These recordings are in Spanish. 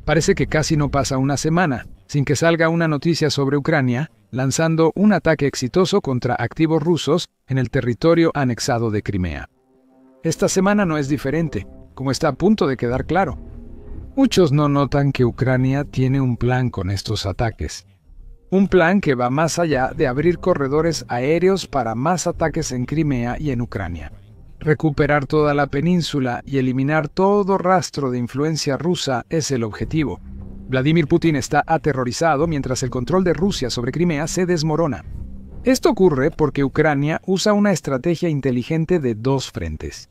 Parece que casi no pasa una semana sin que salga una noticia sobre Ucrania lanzando un ataque exitoso contra activos rusos en el territorio anexado de Crimea. Esta semana no es diferente, como está a punto de quedar claro. Muchos no notan que Ucrania tiene un plan con estos ataques. Un plan que va más allá de abrir corredores aéreos para más ataques en Crimea y en Ucrania. Recuperar toda la península y eliminar todo rastro de influencia rusa es el objetivo. Vladimir Putin está aterrorizado mientras el control de Rusia sobre Crimea se desmorona. Esto ocurre porque Ucrania usa una estrategia inteligente de dos frentes.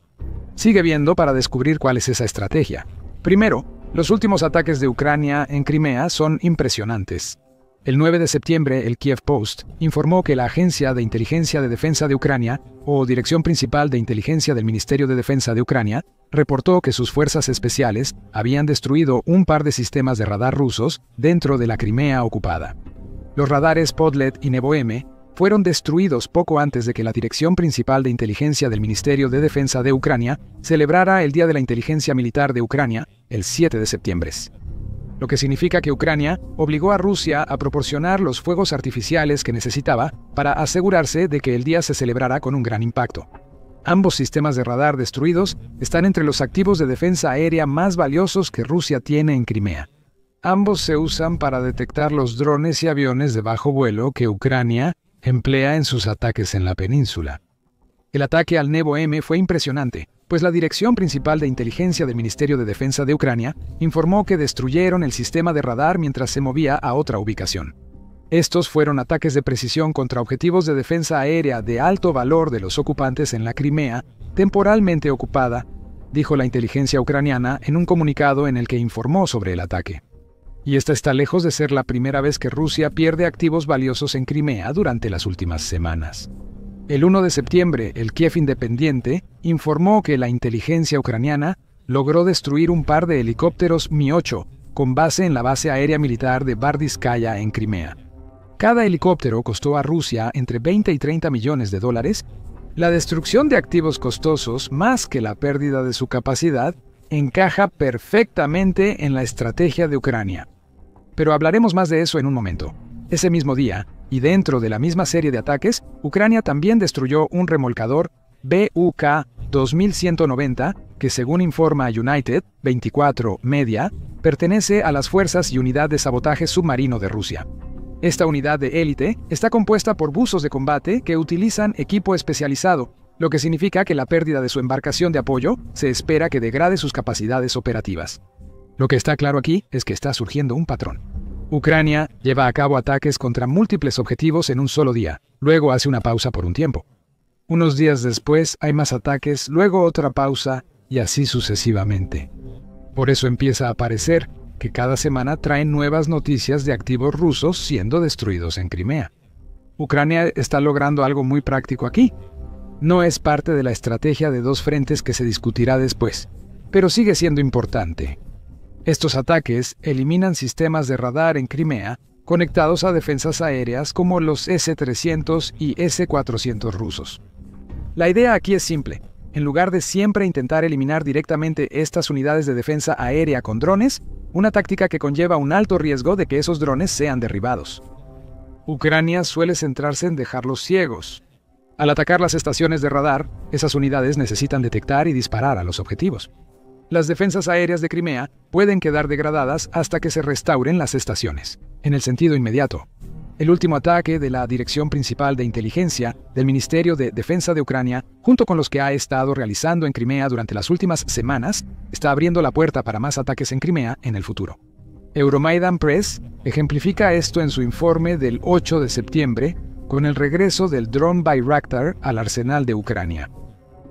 Sigue viendo para descubrir cuál es esa estrategia. Primero, los últimos ataques de Ucrania en Crimea son impresionantes. El 9 de septiembre, el Kiev Post informó que la Agencia de Inteligencia de Defensa de Ucrania, o Dirección Principal de Inteligencia del Ministerio de Defensa de Ucrania, reportó que sus fuerzas especiales habían destruido un par de sistemas de radar rusos dentro de la Crimea ocupada. Los radares Podlet y Nebo-M fueron destruidos poco antes de que la Dirección Principal de Inteligencia del Ministerio de Defensa de Ucrania celebrara el Día de la Inteligencia Militar de Ucrania, el 7 de septiembre. Lo que significa que Ucrania obligó a Rusia a proporcionar los fuegos artificiales que necesitaba para asegurarse de que el día se celebrara con un gran impacto. Ambos sistemas de radar destruidos están entre los activos de defensa aérea más valiosos que Rusia tiene en Crimea. Ambos se usan para detectar los drones y aviones de bajo vuelo que Ucrania emplea en sus ataques en la península. El ataque al Nebo-M fue impresionante, pues la Dirección Principal de Inteligencia del Ministerio de Defensa de Ucrania informó que destruyeron el sistema de radar mientras se movía a otra ubicación. Estos fueron ataques de precisión contra objetivos de defensa aérea de alto valor de los ocupantes en la Crimea, temporalmente ocupada, dijo la inteligencia ucraniana en un comunicado en el que informó sobre el ataque. Y esta está lejos de ser la primera vez que Rusia pierde activos valiosos en Crimea durante las últimas semanas. El 1 de septiembre, el Kiev Independiente informó que la inteligencia ucraniana logró destruir un par de helicópteros Mi-8 con base en la base aérea militar de Bardiskaya en Crimea. Cada helicóptero costó a Rusia entre 20 y 30 millones de dólares. La destrucción de activos costosos, más que la pérdida de su capacidad, encaja perfectamente en la estrategia de Ucrania. Pero hablaremos más de eso en un momento. Ese mismo día, y dentro de la misma serie de ataques, Ucrania también destruyó un remolcador Buk 2190 que, según informa United 24 Media, pertenece a las fuerzas y unidad de sabotaje submarino de Rusia. Esta unidad de élite está compuesta por buzos de combate que utilizan equipo especializado, lo que significa que la pérdida de su embarcación de apoyo se espera que degrade sus capacidades operativas. Lo que está claro aquí es que está surgiendo un patrón. Ucrania lleva a cabo ataques contra múltiples objetivos en un solo día, luego hace una pausa por un tiempo. Unos días después hay más ataques, luego otra pausa y así sucesivamente. Por eso empieza a parecer que cada semana traen nuevas noticias de activos rusos siendo destruidos en Crimea. Ucrania está logrando algo muy práctico aquí. No es parte de la estrategia de dos frentes que se discutirá después, pero sigue siendo importante. Estos ataques eliminan sistemas de radar en Crimea conectados a defensas aéreas como los S-300 y S-400 rusos. La idea aquí es simple. En lugar de siempre intentar eliminar directamente estas unidades de defensa aérea con drones, una táctica que conlleva un alto riesgo de que esos drones sean derribados. Ucrania suele centrarse en dejarlos ciegos. Al atacar las estaciones de radar, esas unidades necesitan detectar y disparar a los objetivos. Las defensas aéreas de Crimea pueden quedar degradadas hasta que se restauren las estaciones, en el sentido inmediato. El último ataque de la Dirección Principal de Inteligencia del Ministerio de Defensa de Ucrania, junto con los que ha estado realizando en Crimea durante las últimas semanas, está abriendo la puerta para más ataques en Crimea en el futuro. Euromaidan Press ejemplifica esto en su informe del 8 de septiembre con el regreso del dron Bayraktar al arsenal de Ucrania.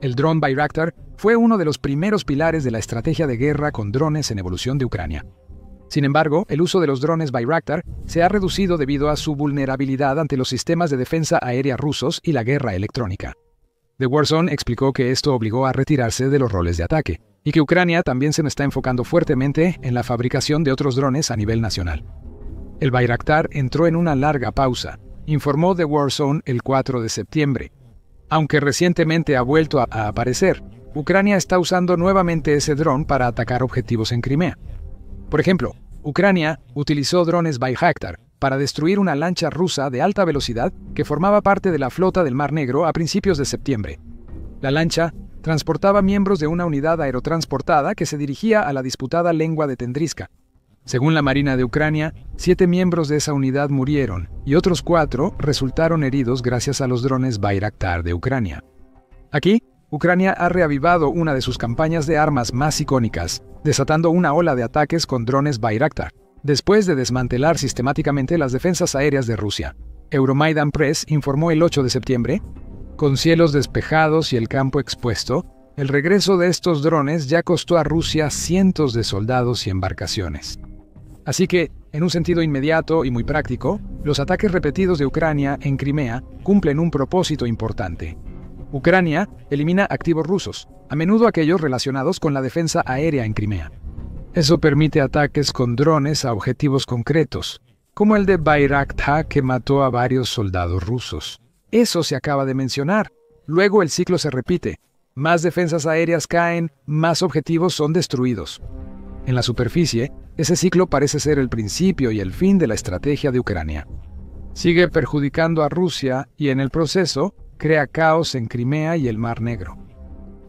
El dron Bayraktar fue uno de los primeros pilares de la estrategia de guerra con drones en evolución de Ucrania. Sin embargo, el uso de los drones Bayraktar se ha reducido debido a su vulnerabilidad ante los sistemas de defensa aérea rusos y la guerra electrónica. The Warzone explicó que esto obligó a retirarse de los roles de ataque, y que Ucrania también se está enfocando fuertemente en la fabricación de otros drones a nivel nacional. El Bayraktar entró en una larga pausa, informó The Warzone el 4 de septiembre. Aunque recientemente ha vuelto a aparecer, Ucrania está usando nuevamente ese dron para atacar objetivos en Crimea. Por ejemplo, Ucrania utilizó drones Bayraktar para destruir una lancha rusa de alta velocidad que formaba parte de la flota del Mar Negro a principios de septiembre. La lancha transportaba miembros de una unidad aerotransportada que se dirigía a la disputada lengua de Tendriska. Según la Marina de Ucrania, 7 miembros de esa unidad murieron y otros 4 resultaron heridos gracias a los drones Bayraktar de Ucrania. Aquí, Ucrania ha reavivado una de sus campañas de armas más icónicas, desatando una ola de ataques con drones Bayraktar, después de desmantelar sistemáticamente las defensas aéreas de Rusia. Euromaidan Press informó el 8 de septiembre, con cielos despejados y el campo expuesto, el regreso de estos drones ya costó a Rusia cientos de soldados y embarcaciones. Así que, en un sentido inmediato y muy práctico, los ataques repetidos de Ucrania en Crimea cumplen un propósito importante. Ucrania elimina activos rusos, a menudo aquellos relacionados con la defensa aérea en Crimea. Eso permite ataques con drones a objetivos concretos, como el de Bayraktar que mató a varios soldados rusos. Eso se acaba de mencionar. Luego el ciclo se repite. Más defensas aéreas caen, más objetivos son destruidos. En la superficie, ese ciclo parece ser el principio y el fin de la estrategia de Ucrania. Sigue perjudicando a Rusia y en el proceso crea caos en Crimea y el Mar Negro.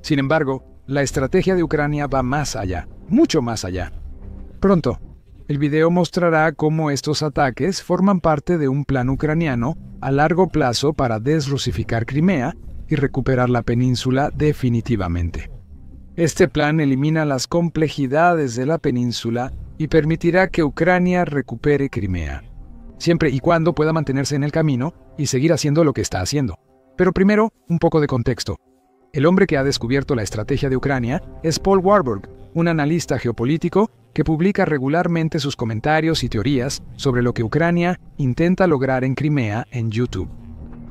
Sin embargo, la estrategia de Ucrania va más allá, mucho más allá. Pronto, el video mostrará cómo estos ataques forman parte de un plan ucraniano a largo plazo para desrusificar Crimea y recuperar la península definitivamente. Este plan elimina las complejidades de la península y permitirá que Ucrania recupere Crimea, siempre y cuando pueda mantenerse en el camino y seguir haciendo lo que está haciendo. Pero primero, un poco de contexto. El hombre que ha descubierto la estrategia de Ucrania es Paul Warburg, un analista geopolítico que publica regularmente sus comentarios y teorías sobre lo que Ucrania intenta lograr en Crimea en YouTube.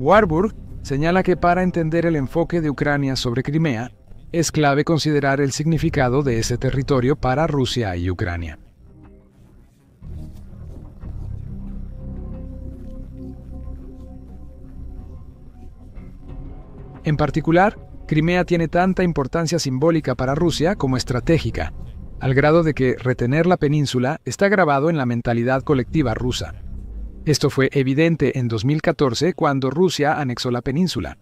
Warburg señala que para entender el enfoque de Ucrania sobre Crimea, es clave considerar el significado de ese territorio para Rusia y Ucrania. En particular, Crimea tiene tanta importancia simbólica para Rusia como estratégica, al grado de que retener la península está grabado en la mentalidad colectiva rusa. Esto fue evidente en 2014 cuando Rusia anexó la península.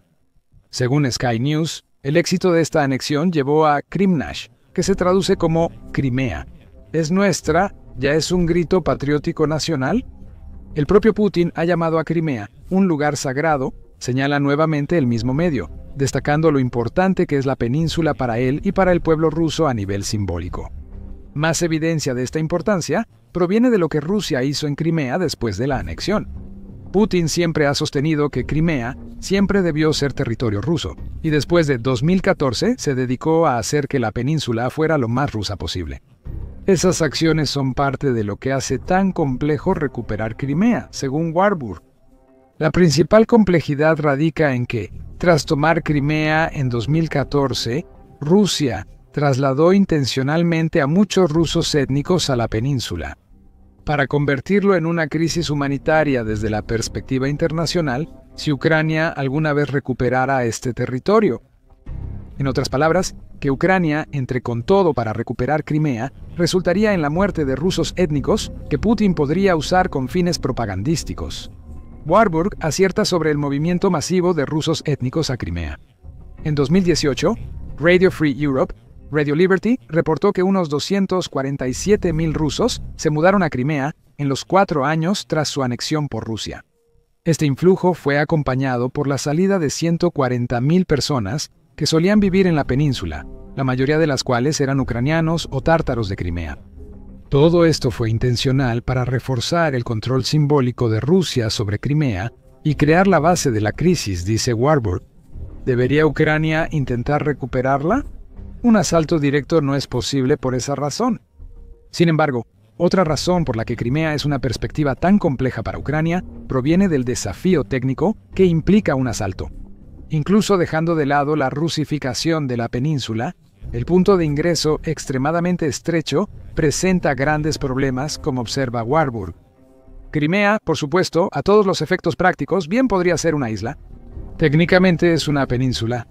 Según Sky News, el éxito de esta anexión llevó a Krimnash, que se traduce como Crimea. ¿Es nuestra? ¿Ya es un grito patriótico nacional? El propio Putin ha llamado a Crimea un lugar sagrado, señala nuevamente el mismo medio, destacando lo importante que es la península para él y para el pueblo ruso a nivel simbólico. Más evidencia de esta importancia proviene de lo que Rusia hizo en Crimea después de la anexión. Putin siempre ha sostenido que Crimea siempre debió ser territorio ruso, y después de 2014 se dedicó a hacer que la península fuera lo más rusa posible. Esas acciones son parte de lo que hace tan complejo recuperar Crimea, según Warburg. La principal complejidad radica en que, tras tomar Crimea en 2014, Rusia trasladó intencionalmente a muchos rusos étnicos a la península. Para convertirlo en una crisis humanitaria desde la perspectiva internacional, si Ucrania alguna vez recuperara este territorio. En otras palabras, que Ucrania entre con todo para recuperar Crimea resultaría en la muerte de rusos étnicos que Putin podría usar con fines propagandísticos. Warburg acierta sobre el movimiento masivo de rusos étnicos a Crimea. En 2018, Radio Free Europe, Radio Liberty, reportó que unos 247.000 rusos se mudaron a Crimea en los 4 años tras su anexión por Rusia. Este influjo fue acompañado por la salida de 140.000 personas que solían vivir en la península, la mayoría de las cuales eran ucranianos o tártaros de Crimea. Todo esto fue intencional para reforzar el control simbólico de Rusia sobre Crimea y crear la base de la crisis, dice Warburg. ¿Debería Ucrania intentar recuperarla? Un asalto directo no es posible por esa razón. Sin embargo, otra razón por la que Crimea es una perspectiva tan compleja para Ucrania proviene del desafío técnico que implica un asalto. Incluso dejando de lado la rusificación de la península, el punto de ingreso extremadamente estrecho presenta grandes problemas, como observa Warburg. Crimea, por supuesto, a todos los efectos prácticos, bien podría ser una isla. Técnicamente es una península,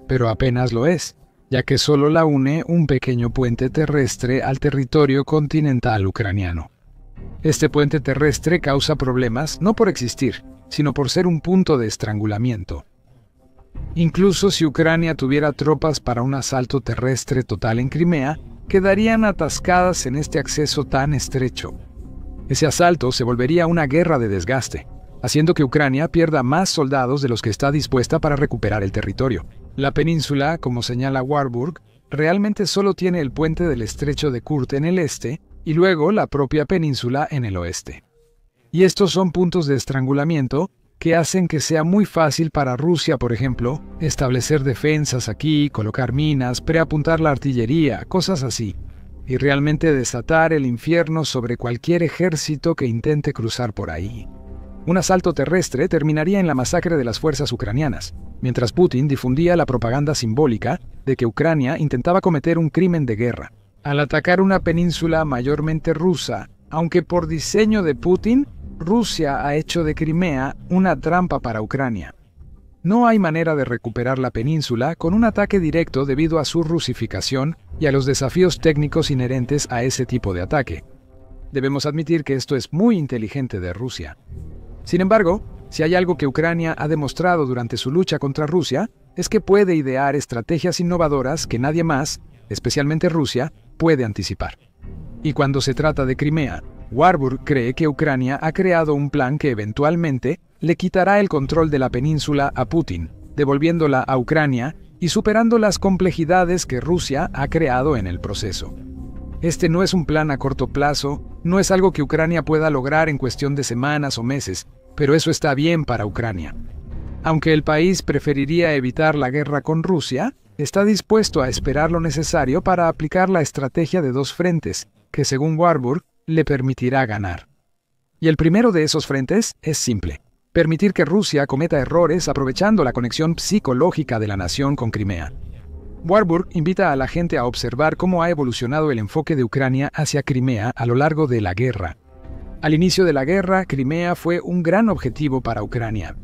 pero apenas lo es, ya que solo la une un pequeño puente terrestre al territorio continental ucraniano. Este puente terrestre causa problemas no por existir, sino por ser un punto de estrangulamiento. Incluso si Ucrania tuviera tropas para un asalto terrestre total en Crimea, quedarían atascadas en este acceso tan estrecho. Ese asalto se volvería una guerra de desgaste, haciendo que Ucrania pierda más soldados de los que está dispuesta para recuperar el territorio. La península, como señala Warburg, realmente solo tiene el puente del estrecho de Kurt en el este y luego la propia península en el oeste. Y estos son puntos de estrangulamiento que hacen que sea muy fácil para Rusia, por ejemplo, establecer defensas aquí, colocar minas, preapuntar la artillería, cosas así, y realmente desatar el infierno sobre cualquier ejército que intente cruzar por ahí. Un asalto terrestre terminaría en la masacre de las fuerzas ucranianas, mientras Putin difundía la propaganda simbólica de que Ucrania intentaba cometer un crimen de guerra. Al atacar una península mayormente rusa, aunque por diseño de Putin, Rusia ha hecho de Crimea una trampa para Ucrania. No hay manera de recuperar la península con un ataque directo debido a su rusificación y a los desafíos técnicos inherentes a ese tipo de ataque. Debemos admitir que esto es muy inteligente de Rusia. Sin embargo, si hay algo que Ucrania ha demostrado durante su lucha contra Rusia, es que puede idear estrategias innovadoras que nadie más, especialmente Rusia, puede anticipar. Y cuando se trata de Crimea, Warburg cree que Ucrania ha creado un plan que eventualmente le quitará el control de la península a Putin, devolviéndola a Ucrania y superando las complejidades que Rusia ha creado en el proceso. Este no es un plan a corto plazo, no es algo que Ucrania pueda lograr en cuestión de semanas o meses, pero eso está bien para Ucrania. Aunque el país preferiría evitar la guerra con Rusia, está dispuesto a esperar lo necesario para aplicar la estrategia de dos frentes, que según Warburg, le permitirá ganar. Y el primero de esos frentes es simple: permitir que Rusia cometa errores aprovechando la conexión psicológica de la nación con Crimea. Warburg invita a la gente a observar cómo ha evolucionado el enfoque de Ucrania hacia Crimea a lo largo de la guerra. Al inicio de la guerra, Crimea fue un gran objetivo para Ucrania.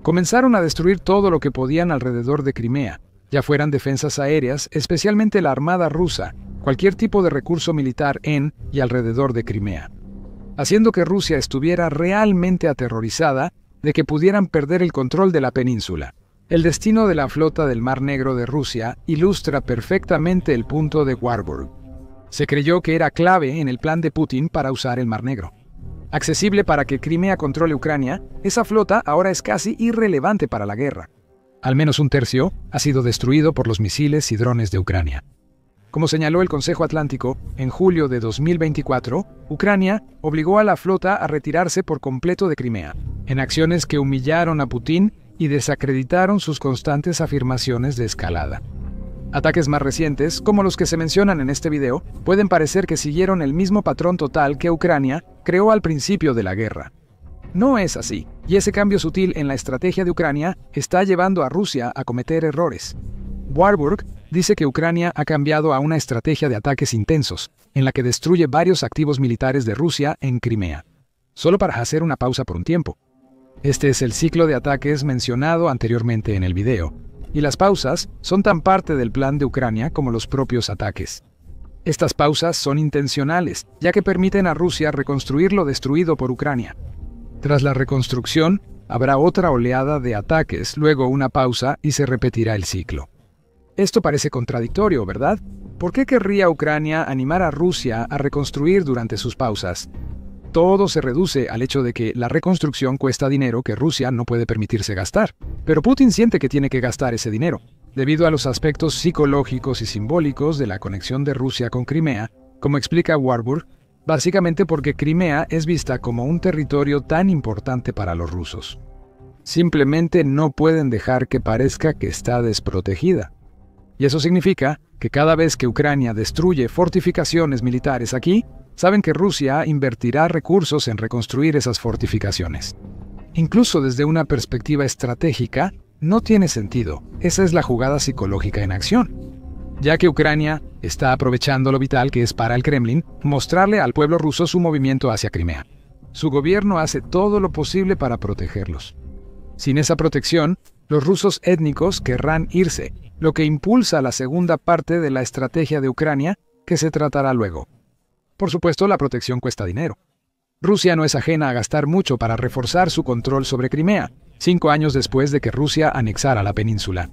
Comenzaron a destruir todo lo que podían alrededor de Crimea, ya fueran defensas aéreas, especialmente la armada rusa, cualquier tipo de recurso militar en y alrededor de Crimea, haciendo que Rusia estuviera realmente aterrorizada de que pudieran perder el control de la península. El destino de la flota del Mar Negro de Rusia ilustra perfectamente el punto de Warburg. Se creyó que era clave en el plan de Putin para usar el Mar Negro. Accesible para que Crimea controle Ucrania, esa flota ahora es casi irrelevante para la guerra. Al menos un tercio ha sido destruido por los misiles y drones de Ucrania. Como señaló el Consejo Atlántico, en julio de 2024, Ucrania obligó a la flota a retirarse por completo de Crimea, en acciones que humillaron a Putin y desacreditaron sus constantes afirmaciones de escalada. Ataques más recientes, como los que se mencionan en este video, pueden parecer que siguieron el mismo patrón total que Ucrania creó al principio de la guerra. No es así, y ese cambio sutil en la estrategia de Ucrania está llevando a Rusia a cometer errores. Warburg dice que Ucrania ha cambiado a una estrategia de ataques intensos, en la que destruye varios activos militares de Rusia en Crimea, solo para hacer una pausa por un tiempo. Este es el ciclo de ataques mencionado anteriormente en el video, y las pausas son tan parte del plan de Ucrania como los propios ataques. Estas pausas son intencionales, ya que permiten a Rusia reconstruir lo destruido por Ucrania. Tras la reconstrucción, habrá otra oleada de ataques, luego una pausa y se repetirá el ciclo. Esto parece contradictorio, ¿verdad? ¿Por qué querría Ucrania animar a Rusia a reconstruir durante sus pausas? Todo se reduce al hecho de que la reconstrucción cuesta dinero que Rusia no puede permitirse gastar. Pero Putin siente que tiene que gastar ese dinero, debido a los aspectos psicológicos y simbólicos de la conexión de Rusia con Crimea, como explica Warburg, básicamente porque Crimea es vista como un territorio tan importante para los rusos. Simplemente no pueden dejar que parezca que está desprotegida. Y eso significa que cada vez que Ucrania destruye fortificaciones militares aquí, saben que Rusia invertirá recursos en reconstruir esas fortificaciones. Incluso desde una perspectiva estratégica, no tiene sentido. Esa es la jugada psicológica en acción. Ya que Ucrania está aprovechando lo vital que es para el Kremlin mostrarle al pueblo ruso su movimiento hacia Crimea. Su gobierno hace todo lo posible para protegerlos. Sin esa protección, los rusos étnicos querrán irse, lo que impulsa la segunda parte de la estrategia de Ucrania, que se tratará luego. Por supuesto, la protección cuesta dinero. Rusia no es ajena a gastar mucho para reforzar su control sobre Crimea, 5 años después de que Rusia anexara la península.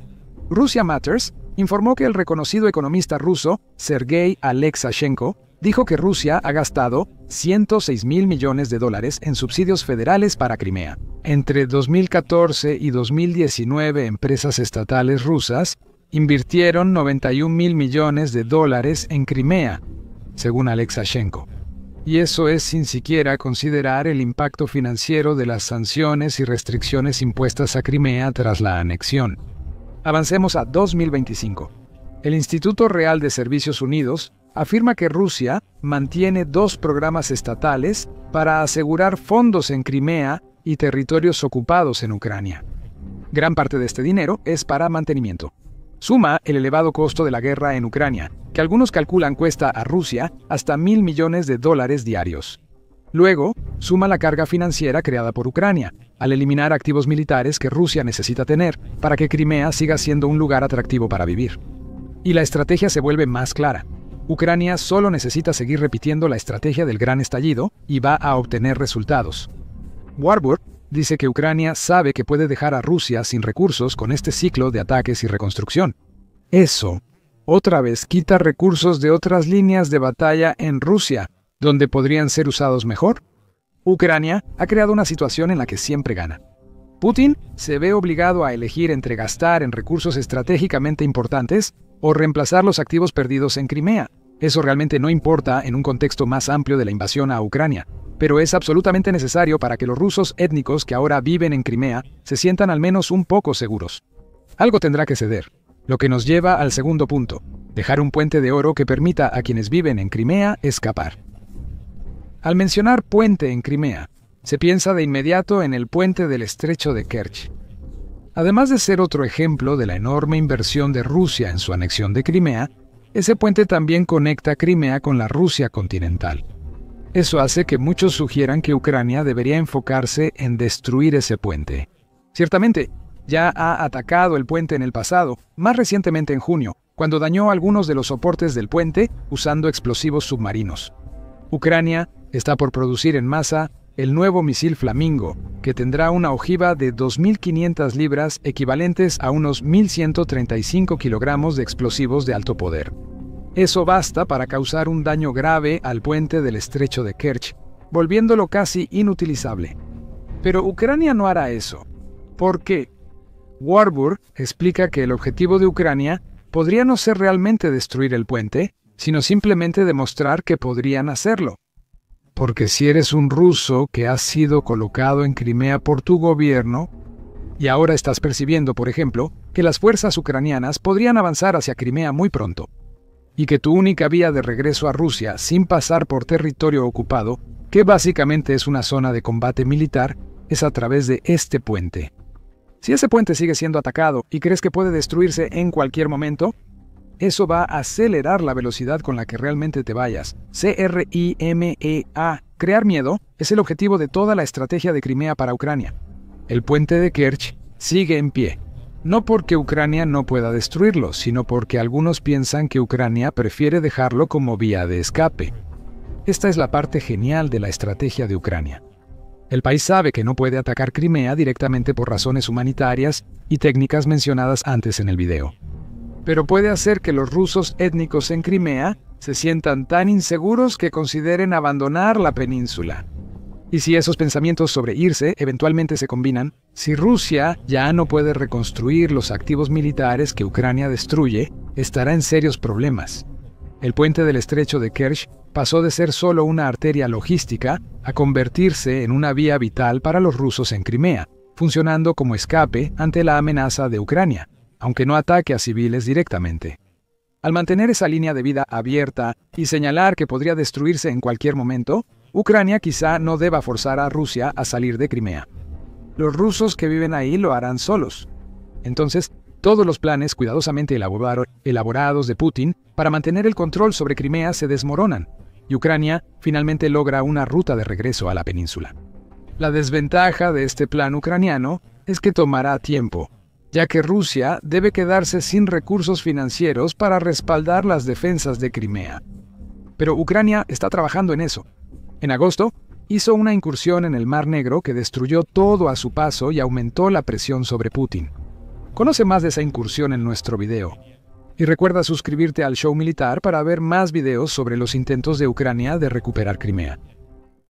Russia Matters informó que el reconocido economista ruso Sergei Alexashenko dijo que Rusia ha gastado $106.000 millones en subsidios federales para Crimea. Entre 2014 y 2019, empresas estatales rusas invirtieron $91.000 millones en Crimea, según Alexashenko. Y eso es sin siquiera considerar el impacto financiero de las sanciones y restricciones impuestas a Crimea tras la anexión. Avancemos a 2025. El Instituto Real de Servicios Unidos afirma que Rusia mantiene 2 programas estatales para asegurar fondos en Crimea y territorios ocupados en Ucrania. Gran parte de este dinero es para mantenimiento. Suma el elevado costo de la guerra en Ucrania, que algunos calculan cuesta a Rusia hasta $1.000 millones diarios. Luego, suma la carga financiera creada por Ucrania, al eliminar activos militares que Rusia necesita tener para que Crimea siga siendo un lugar atractivo para vivir. Y la estrategia se vuelve más clara. Ucrania solo necesita seguir repitiendo la estrategia del gran estallido y va a obtener resultados. Warburg dice que Ucrania sabe que puede dejar a Rusia sin recursos con este ciclo de ataques y reconstrucción. Eso, otra vez, quita recursos de otras líneas de batalla en Rusia, donde podrían ser usados mejor. Ucrania ha creado una situación en la que siempre gana. Putin se ve obligado a elegir entre gastar en recursos estratégicamente importantes o reemplazar los activos perdidos en Crimea. Eso realmente no importa en un contexto más amplio de la invasión a Ucrania, pero es absolutamente necesario para que los rusos étnicos que ahora viven en Crimea se sientan al menos un poco seguros. Algo tendrá que ceder, lo que nos lleva al segundo punto: dejar un puente de oro que permita a quienes viven en Crimea escapar. Al mencionar puente en Crimea, se piensa de inmediato en el puente del estrecho de Kerch. Además de ser otro ejemplo de la enorme inversión de Rusia en su anexión de Crimea, ese puente también conecta Crimea con la Rusia continental. Eso hace que muchos sugieran que Ucrania debería enfocarse en destruir ese puente. Ciertamente, ya ha atacado el puente en el pasado, más recientemente en junio, cuando dañó algunos de los soportes del puente usando explosivos submarinos. Ucrania está por producir en masa el nuevo misil Flamingo, que tendrá una ojiva de 2.500 libras equivalentes a unos 1.135 kilogramos de explosivos de alto poder. Eso basta para causar un daño grave al puente del estrecho de Kerch, volviéndolo casi inutilizable. Pero Ucrania no hará eso. ¿Por qué? Warburg explica que el objetivo de Ucrania podría no ser realmente destruir el puente, sino simplemente demostrar que podrían hacerlo. Porque si eres un ruso que has sido colocado en Crimea por tu gobierno, y ahora estás percibiendo, por ejemplo, que las fuerzas ucranianas podrían avanzar hacia Crimea muy pronto, y que tu única vía de regreso a Rusia sin pasar por territorio ocupado, que básicamente es una zona de combate militar, es a través de este puente. Si ese puente sigue siendo atacado y crees que puede destruirse en cualquier momento, eso va a acelerar la velocidad con la que realmente te vayas. CRIMEA. Crear miedo es el objetivo de toda la estrategia de Crimea para Ucrania. El puente de Kerch sigue en pie. No porque Ucrania no pueda destruirlo, sino porque algunos piensan que Ucrania prefiere dejarlo como vía de escape. Esta es la parte genial de la estrategia de Ucrania. El país sabe que no puede atacar Crimea directamente por razones humanitarias y técnicas mencionadas antes en el video. Pero puede hacer que los rusos étnicos en Crimea se sientan tan inseguros que consideren abandonar la península. Y si esos pensamientos sobre irse eventualmente se combinan, si Rusia ya no puede reconstruir los activos militares que Ucrania destruye, estará en serios problemas. El puente del estrecho de Kerch pasó de ser solo una arteria logística a convertirse en una vía vital para los rusos en Crimea, funcionando como escape ante la amenaza de Ucrania, aunque no ataque a civiles directamente. Al mantener esa línea de vida abierta y señalar que podría destruirse en cualquier momento, Ucrania quizá no deba forzar a Rusia a salir de Crimea. Los rusos que viven ahí lo harán solos. Entonces, todos los planes cuidadosamente elaborados de Putin para mantener el control sobre Crimea se desmoronan, y Ucrania finalmente logra una ruta de regreso a la península. La desventaja de este plan ucraniano es que tomará tiempo, ya que Rusia debe quedarse sin recursos financieros para respaldar las defensas de Crimea. Pero Ucrania está trabajando en eso. En agosto, hizo una incursión en el Mar Negro que destruyó todo a su paso y aumentó la presión sobre Putin. Conoce más de esa incursión en nuestro video. Y recuerda suscribirte al Show Militar para ver más videos sobre los intentos de Ucrania de recuperar Crimea.